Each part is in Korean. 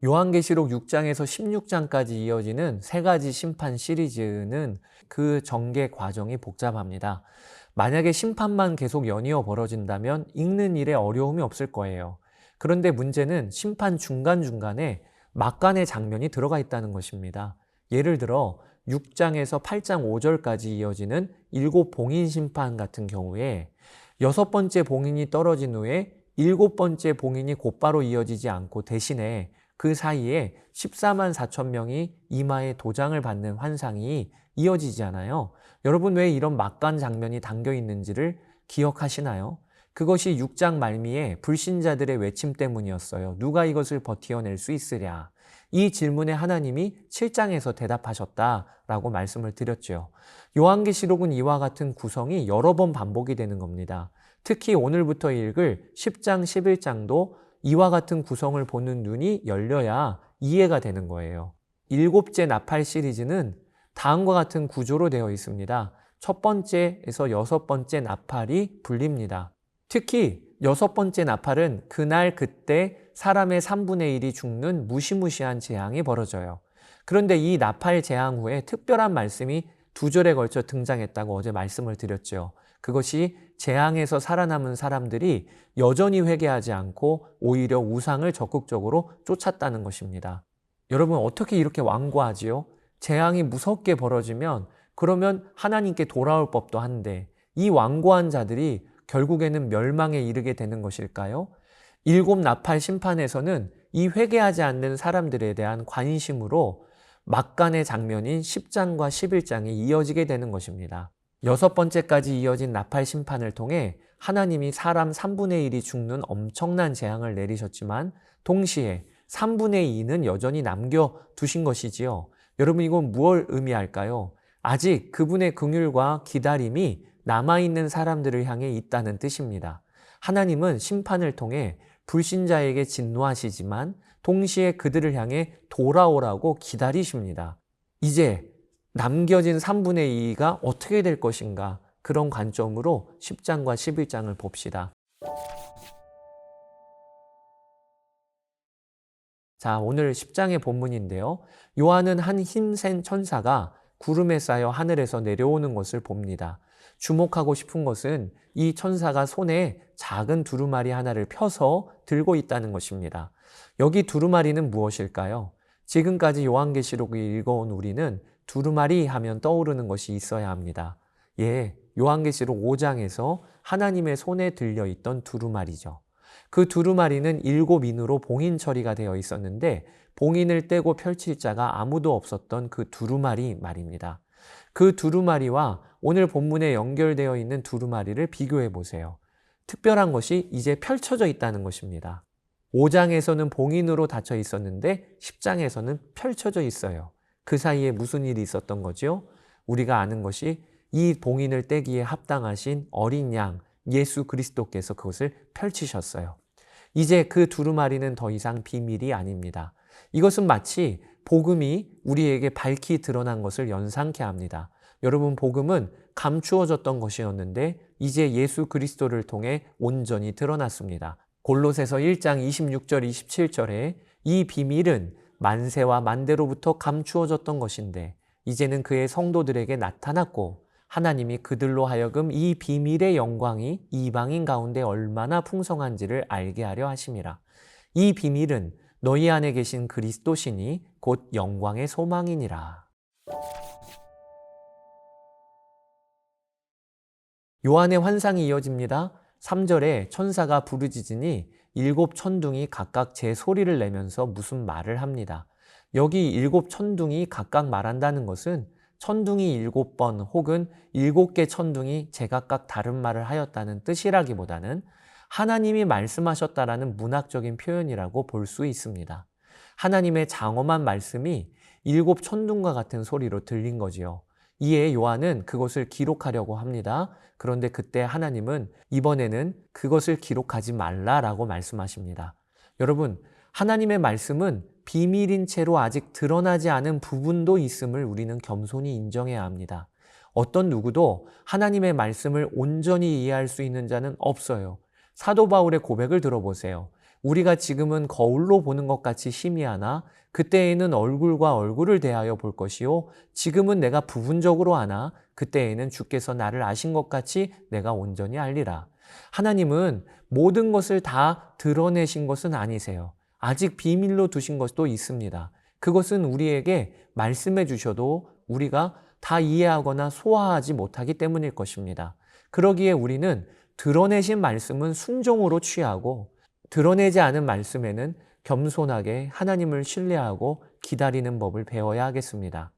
요한계시록 6장에서 16장까지 이어지는 세 가지 심판 시리즈는 그 전개 과정이 복잡합니다. 만약에 심판만 계속 연이어 벌어진다면 읽는 일에 어려움이 없을 거예요. 그런데 문제는 심판 중간중간에 막간의 장면이 들어가 있다는 것입니다. 예를 들어 6장에서 8장 5절까지 이어지는 7봉인 심판 같은 경우에 6번째 봉인이 떨어진 후에 7번째 봉인이 곧바로 이어지지 않고 대신에 그 사이에 14만 4천 명이 이마에 도장을 받는 환상이 이어지잖아요. 여러분, 왜 이런 막간 장면이 담겨 있는지를 기억하시나요? 그것이 6장 말미에 불신자들의 외침 때문이었어요. 누가 이것을 버티어낼 수 있으랴? 이 질문에 하나님이 7장에서 대답하셨다라고 말씀을 드렸죠. 요한계시록은 이와 같은 구성이 여러 번 반복이 되는 겁니다. 특히 오늘부터 읽을 10장, 11장도 이와 같은 구성을 보는 눈이 열려야 이해가 되는 거예요. 7째 나팔 시리즈는 다음과 같은 구조로 되어 있습니다. 첫 번째에서 6번째 나팔이 불립니다. 특히 6번째 나팔은 그날 그때 사람의 3분의 1이 죽는 무시무시한 재앙이 벌어져요. 그런데 이 나팔 재앙 후에 특별한 말씀이 2절에 걸쳐 등장했다고 어제 말씀을 드렸죠. 그것이 재앙에서 살아남은 사람들이 여전히 회개하지 않고 오히려 우상을 적극적으로 쫓았다는 것입니다. 여러분, 어떻게 이렇게 완고하지요? 재앙이 무섭게 벌어지면 그러면 하나님께 돌아올 법도 한데 이 완고한 자들이 결국에는 멸망에 이르게 되는 것일까요? 7 나팔 심판에서는 이 회개하지 않는 사람들에 대한 관심으로 막간의 장면인 10장과 11장이 이어지게 되는 것입니다. 6번째까지 이어진 나팔 심판을 통해 하나님이 사람 3분의 1이 죽는 엄청난 재앙을 내리셨지만 동시에 3분의 2는 여전히 남겨두신 것이지요. 여러분, 이건 무엇을 의미할까요? 아직 그분의 긍휼과 기다림이 남아있는 사람들을 향해 있다는 뜻입니다. 하나님은 심판을 통해 불신자에게 진노하시지만 동시에 그들을 향해 돌아오라고 기다리십니다. 이제 남겨진 3분의 2가 어떻게 될 것인가, 그런 관점으로 10장과 11장을 봅시다. 자, 오늘 10장의 본문인데요. 요한은 한 힘센 천사가 구름에 쌓여 하늘에서 내려오는 것을 봅니다. 주목하고 싶은 것은 이 천사가 손에 작은 두루마리 하나를 펴서 들고 있다는 것입니다. 여기 두루마리는 무엇일까요? 지금까지 요한계시록을 읽어온 우리는 두루마리 하면 떠오르는 것이 있어야 합니다. 예, 요한계시록 5장에서 하나님의 손에 들려있던 두루마리죠. 그 두루마리는 7인으로 봉인 처리가 되어 있었는데 봉인을 떼고 펼칠 자가 아무도 없었던 그 두루마리 말입니다. 그 두루마리와 오늘 본문에 연결되어 있는 두루마리를 비교해 보세요. 특별한 것이 이제 펼쳐져 있다는 것입니다. 5장에서는 봉인으로 닫혀 있었는데 10장에서는 펼쳐져 있어요. 그 사이에 무슨 일이 있었던 거죠? 우리가 아는 것이 이 봉인을 떼기에 합당하신 어린 양 예수 그리스도께서 그것을 펼치셨어요. 이제 그 두루마리는 더 이상 비밀이 아닙니다. 이것은 마치 복음이 우리에게 밝히 드러난 것을 연상케 합니다. 여러분, 복음은 감추어졌던 것이었는데 이제 예수 그리스도를 통해 온전히 드러났습니다. 골로새서 1장 26절 27절에 이 비밀은 만세와 만대로부터 감추어졌던 것인데 이제는 그의 성도들에게 나타났고 하나님이 그들로 하여금 이 비밀의 영광이 이방인 가운데 얼마나 풍성한지를 알게 하려 하심이라. 이 비밀은 너희 안에 계신 그리스도시니 곧 영광의 소망이니라. 요한의 환상이 이어집니다. 3절에 천사가 부르짖으니 7 천둥이 각각 제 소리를 내면서 무슨 말을 합니다. 여기 7 천둥이 각각 말한다는 것은 천둥이 7번 혹은 7개 천둥이 제각각 다른 말을 하였다는 뜻이라기보다는 하나님이 말씀하셨다라는 문학적인 표현이라고 볼 수 있습니다. 하나님의 장엄한 말씀이 7 천둥과 같은 소리로 들린 거지요. 이에 요한은 그것을 기록하려고 합니다. 그런데 그때 하나님은 이번에는 그것을 기록하지 말라라고 말씀하십니다. 여러분, 하나님의 말씀은 비밀인 채로 아직 드러나지 않은 부분도 있음을 우리는 겸손히 인정해야 합니다. 어떤 누구도 하나님의 말씀을 온전히 이해할 수 있는 자는 없어요. 사도 바울의 고백을 들어보세요. 우리가 지금은 거울로 보는 것 같이 희미하나 그때에는 얼굴과 얼굴을 대하여 볼 것이요 지금은 내가 부분적으로 아나 그때에는 주께서 나를 아신 것 같이 내가 온전히 알리라. 하나님은 모든 것을 다 드러내신 것은 아니세요. 아직 비밀로 두신 것도 있습니다. 그것은 우리에게 말씀해 주셔도 우리가 다 이해하거나 소화하지 못하기 때문일 것입니다. 그러기에 우리는 드러내신 말씀은 순종으로 취하고 드러내지 않은 말씀에는 겸손하게 하나님을 신뢰하고 기다리는 법을 배워야 하겠습니다.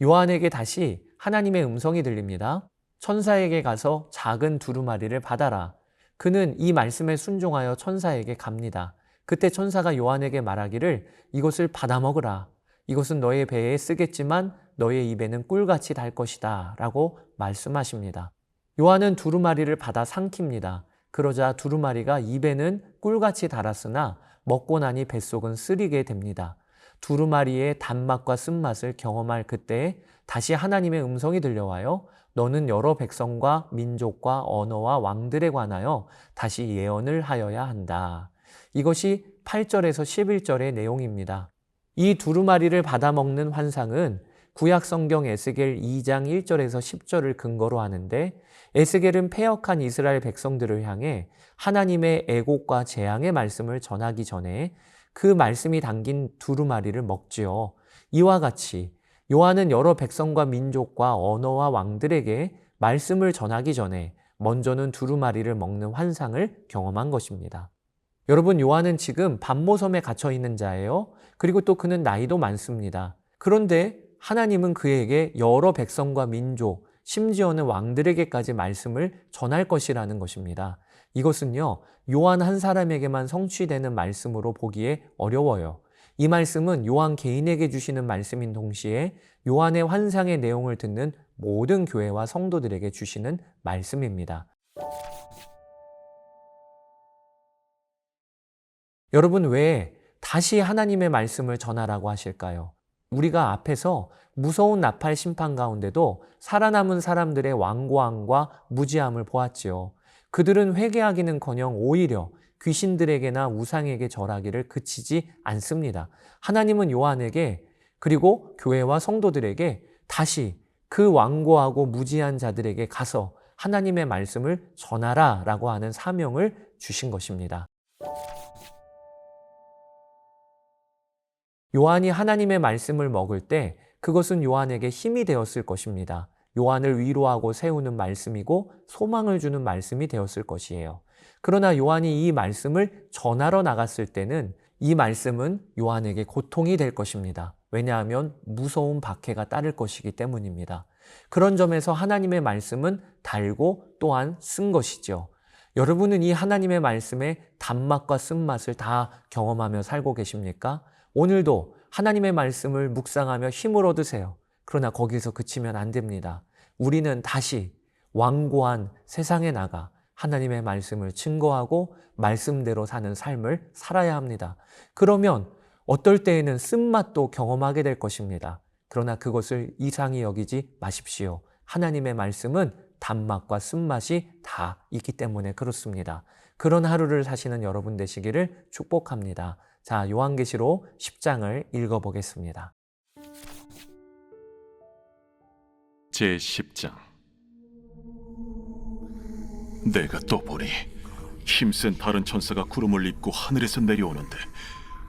요한에게 다시 하나님의 음성이 들립니다. 천사에게 가서 작은 두루마리를 받아라. 그는 이 말씀에 순종하여 천사에게 갑니다. 그때 천사가 요한에게 말하기를 이것을 받아 먹으라. 이것은 너의 배에 쓰겠지만 너의 입에는 꿀같이 달 것이다 라고 말씀하십니다. 요한은 두루마리를 받아 삼킵니다. 그러자 두루마리가 입에는 꿀같이 달았으나 먹고 나니 뱃속은 쓰리게 됩니다. 두루마리의 단맛과 쓴맛을 경험할 그때에 다시 하나님의 음성이 들려와요. 너는 여러 백성과 민족과 언어와 왕들에 관하여 다시 예언을 하여야 한다. 이것이 8절에서 11절의 내용입니다. 이 두루마리를 받아먹는 환상은 구약 성경 에스겔 2장 1절에서 10절을 근거로 하는데 에스겔은 패역한 이스라엘 백성들을 향해 하나님의 애곡과 재앙의 말씀을 전하기 전에 그 말씀이 담긴 두루마리를 먹지요. 이와 같이 요한은 여러 백성과 민족과 언어와 왕들에게 말씀을 전하기 전에 먼저는 두루마리를 먹는 환상을 경험한 것입니다. 여러분, 요한은 지금 반모섬에 갇혀 있는 자예요. 그리고 또 그는 나이도 많습니다. 그런데 하나님은 그에게 여러 백성과 민족, 심지어는 왕들에게까지 말씀을 전할 것이라는 것입니다. 이것은요, 요한 한 사람에게만 성취되는 말씀으로 보기에 어려워요. 이 말씀은 요한 개인에게 주시는 말씀인 동시에 요한의 환상의 내용을 듣는 모든 교회와 성도들에게 주시는 말씀입니다. 여러분, 왜 다시 하나님의 말씀을 전하라고 하실까요? 우리가 앞에서 무서운 나팔 심판 가운데도 살아남은 사람들의 완고함과 무지함을 보았지요. 그들은 회개하기는커녕 오히려 귀신들에게나 우상에게 절하기를 그치지 않습니다. 하나님은 요한에게 그리고 교회와 성도들에게 다시 그 완고하고 무지한 자들에게 가서 하나님의 말씀을 전하라 라고 하는 사명을 주신 것입니다. 요한이 하나님의 말씀을 먹을 때 그것은 요한에게 힘이 되었을 것입니다. 요한을 위로하고 세우는 말씀이고 소망을 주는 말씀이 되었을 것이에요. 그러나 요한이 이 말씀을 전하러 나갔을 때는 이 말씀은 요한에게 고통이 될 것입니다. 왜냐하면 무서운 박해가 따를 것이기 때문입니다. 그런 점에서 하나님의 말씀은 달고 또한 쓴 것이죠. 여러분은 이 하나님의 말씀의 단맛과 쓴맛을 다 경험하며 살고 계십니까? 오늘도 하나님의 말씀을 묵상하며 힘을 얻으세요. 그러나 거기서 그치면 안 됩니다. 우리는 다시 완고한 세상에 나가 하나님의 말씀을 증거하고 말씀대로 사는 삶을 살아야 합니다. 그러면 어떨 때에는 쓴맛도 경험하게 될 것입니다. 그러나 그것을 이상히 여기지 마십시오. 하나님의 말씀은 단맛과 쓴맛이 다 있기 때문에 그렇습니다. 그런 하루를 사시는 여러분 되시기를 축복합니다. 자, 요한계시록 10장을 읽어보겠습니다. 제10장. 내가 또 보니 힘센 다른 천사가 구름을 입고 하늘에서 내려오는데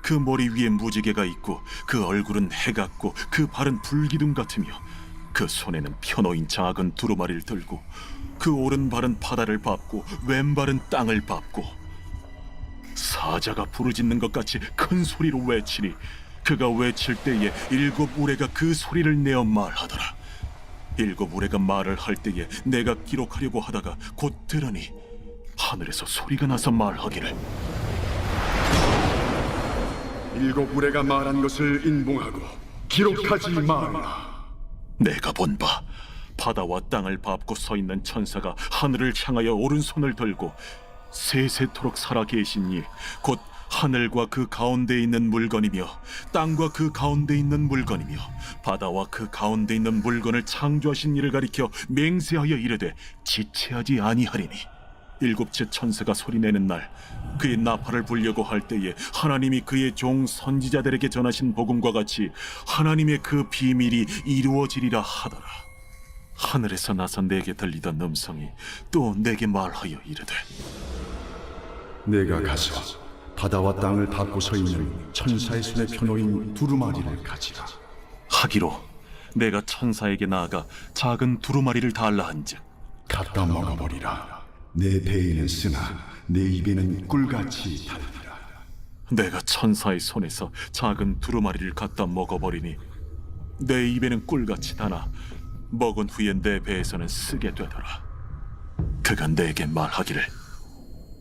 그 머리 위에 무지개가 있고 그 얼굴은 해 같고 그 발은 불기둥 같으며 그 손에는 펴놓인 작은 두루마리를 들고 그 오른발은 바다를 밟고 왼발은 땅을 밟고 사자가 부르짖는 것 같이 큰 소리로 외치니 그가 외칠 때에 7 우레가 그 소리를 내어 말하더라. 7 우레가 말을 할 때에 내가 기록하려고 하다가 곧 들으니 하늘에서 소리가 나서 말하기를 7 우레가 말한 것을 인봉하고 기록하지 말라. 내가 본 바 바다와 땅을 밟고 서 있는 천사가 하늘을 향하여 오른손을 들고 세세토록 살아 계신 이 곧 하늘과 그 가운데 있는 물건이며 땅과 그 가운데 있는 물건이며 바다와 그 가운데 있는 물건을 창조하신 이를 가리켜 맹세하여 이르되 지체하지 아니하리니 일곱째 천사가 소리내는 날 그의 나팔을 불려고 할 때에 하나님이 그의 종 선지자들에게 전하신 복음과 같이 하나님의 그 비밀이 이루어지리라 하더라. 하늘에서 나서 내게 들리던 음성이 또 내게 말하여 이르되 내가 가서 바다와 땅을 닫고 서 있는 천사의 손에 펴놓인 두루마리를 가지라. 하기로 내가 천사에게 나아가 작은 두루마리를 달라 한즉 갖다 먹어버리라. 내 배에는 쓰나 내 입에는 꿀같이 달리라. 내가 천사의 손에서 작은 두루마리를 갖다 먹어버리니 내 입에는 꿀같이 다나 먹은 후에 내 배에서는 쓰게 되더라. 그가 내게 말하기를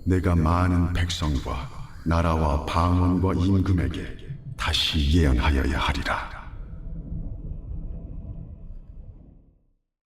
내가 많은 백성과 나라와 방언과 임금에게 다시 예언하여야 하리라.